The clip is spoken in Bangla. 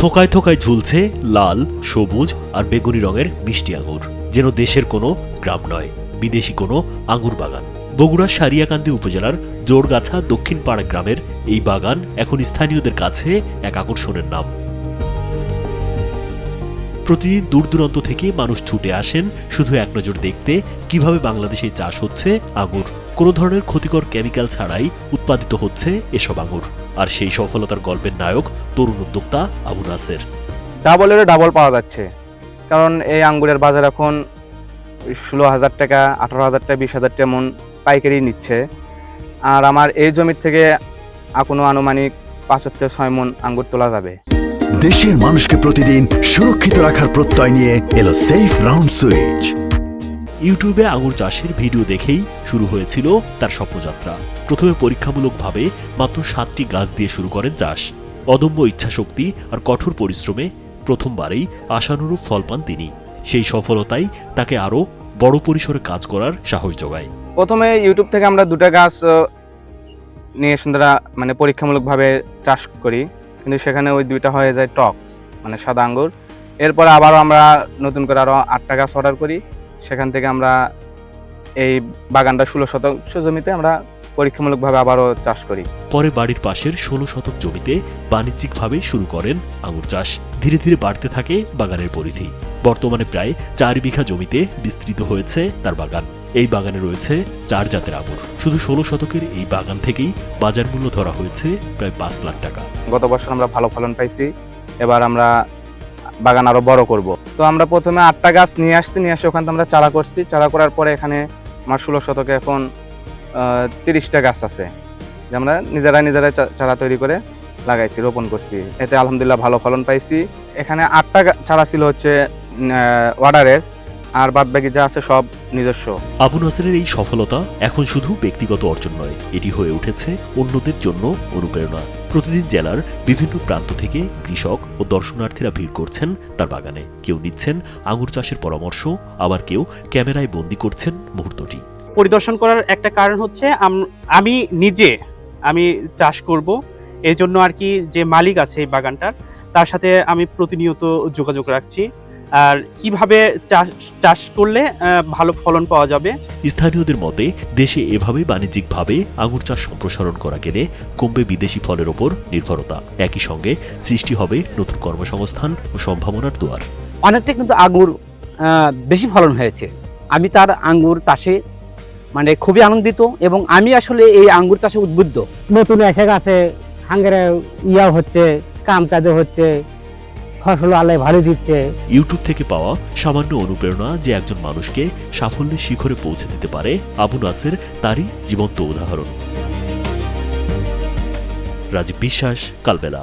থোকায় থোকায় ঝুলছে লাল, সবুজ আর বেগুনি রঙের মিষ্টি আঙুর, যেন দেশের কোনো গ্রাম নয়, বিদেশি কোনো আঙুর বাগান। বগুড়ার সারিয়াকান্দি উপজেলার জোরগাছা দক্ষিণ পাড়া গ্রামের এই বাগান এখন স্থানীয়দের কাছে এক আকর্ষণের নাম। প্রতিদিন দূর দূরান্ত থেকে মানুষ ছুটে আসেন শুধু এক নজর দেখতে কিভাবে বাংলাদেশে চাষ হচ্ছে আঙুর। কোনো ধরনের ক্ষতিকর কেমিক্যাল ছাড়াই উৎপাদিত হচ্ছে এসব আঙুর। আর সেই সফলতার গল্পের নায়ক তরুণ উদ্যোক্তা আবু নাসের। ডাবলেরও ডাবল পাওয়া যাচ্ছে, কারণ এই আঙ্গুরের বাজার এখন 16,000 টাকা, 18,000 টাকা, 20,000 টাকা মন পাইকারি নিচ্ছে। আর আমার এই জমির থেকে কোনো আনুমানিক 5 থেকে 6 মন আঙ্গুর তোলা যাবে। দেশের মানুষকে প্রতিদিন সুরক্ষিত রাখার প্রত্যয় নিয়ে এলো সেফ রাউন্ড সুইচ। ইউটিউবে আঙুর চাষের ভিডিও দেখেই শুরু হয়েছিল তার স্বপ্নযাত্রা। প্রথমে পরীক্ষামূলকভাবে মাত্র 7টি গাছ দিয়ে শুরু করেন চাষ। অদম্য ইচ্ছাশক্তি আর কঠোর পরিশ্রমে প্রথমবারেই আশানুরূপ ফল পান তিনি। সেই সফলতাই তাকে আরও বড় পরিসরে কাজ করার সাহস যোগায়। প্রথমে ইউটিউব থেকে আমরা 2টা গাছ নিয়ে সুন্দর পরীক্ষামূলকভাবে চাষ করি, কিন্তু সেখানে ওই 2টা হয়ে যায় টক, সাদা আঙ্গুর। এরপর আবারও আমরা নতুন করে আরও 8টা গাছ অর্ডার করি। সেখান থেকে আমরা এই বাগানটা 16 শতাংশ জমিতে আমরা পরীক্ষামূলকভাবে আবারও চাষ করি। পরে বাড়ির পাশের 16 শতক জমিতে বাণিজ্যিকভাবে শুরু করেন আঙুর চাষ। ধীরে ধীরে বাড়তে থাকে বাগানের পরিধি। বর্তমানে প্রায় 4 বিঘা জমিতে বিস্তৃত হয়েছে তার বাগান। এই বাগানে রয়েছে 4 জাতের আঙুর। শুধু 16 শতকের এই বাগান থেকেই বাজার মূল্য ধরা হয়েছে প্রায় 5 লাখ টাকা। গত বছর আমরা ভালো ফলন পাইছি, এবার আমরা বাগান আরো বড় করব। তো আমরা প্রথমে 8টা গাছ নিয়ে আসি, ওখান থেকে আমরা চারা করছি। চারা করার পরে এখানে আমার 16 শতকে এখন 30টা গাছ আছে, যে আমরা নিজেরাই চারা তৈরি করে লাগাইছি, রোপণ করছি। এতে আলহামদুলিল্লাহ ভালো ফলন পাইছি। এখানে 8টা চারা ছিল হচ্ছে অর্ডারের, আর বাদ বাকি যা আছে সব নিজস্ব। আবু নাসেরের এই সফলতা এখন শুধু ব্যক্তিগত অর্জন নয়, এটি হয়ে উঠেছে অন্যদের জন্য অনুপ্রেরণা। প্রতিদিন জেলার বিভিন্ন প্রান্ত থেকে কৃষক ও দর্শনার্থীরা ভিড় করছেন তার বাগানে। কেউ নিচ্ছেন আঙুর চাষের পরামর্শ, আবার কেউ ক্যামেরায় বন্দি করছেন মুহূর্তটি। পরিদর্শন করার একটা কারণ হচ্ছে আমি নিজে চাষ করব, এই জন্য আর কি যে মালিক আছে এই বাগানটার, তার সাথে আমি প্রতিনিয়ত যোগাযোগ রাখছি। আর কিভাবে চাষ করলে ভালো ফলন পাওয়া যাবে। স্থানীয়দের মতে দেশে এভাবে বাণিজ্যিকভাবে আঙুর চাষ সম্প্রসারণ করা গেলে কমবে বিদেশি ফলের ওপর নির্ভরতা। একই সঙ্গে সৃষ্টি হবে নতুন কর্মসংস্থান ও সম্ভাবনার দুয়ার। অনেকটা কিন্তু আঙ্গুর বেশি ফলন হয়েছে। আমি তার আঙ্গুর চাষে খুবই আনন্দিত, এবং আমি আসলে এই আঙ্গুর চাষে উদ্বুদ্ধ। নতুন এসে গাছে হাঙ্গেরে হচ্ছে, কাম কাজে হচ্ছে, ফসল আল্লাহ ভালো দিচ্ছে। ইউটিউব থেকে পাওয়া সামান্য অনুপ্রেরণা যে একজন মানুষকে সাফল্যের শিখরে পৌঁছে দিতে পারে, আবু নাসের তারই জীবন্ত উদাহরণ। রাজীব বিশ্বাস, কালবেলা।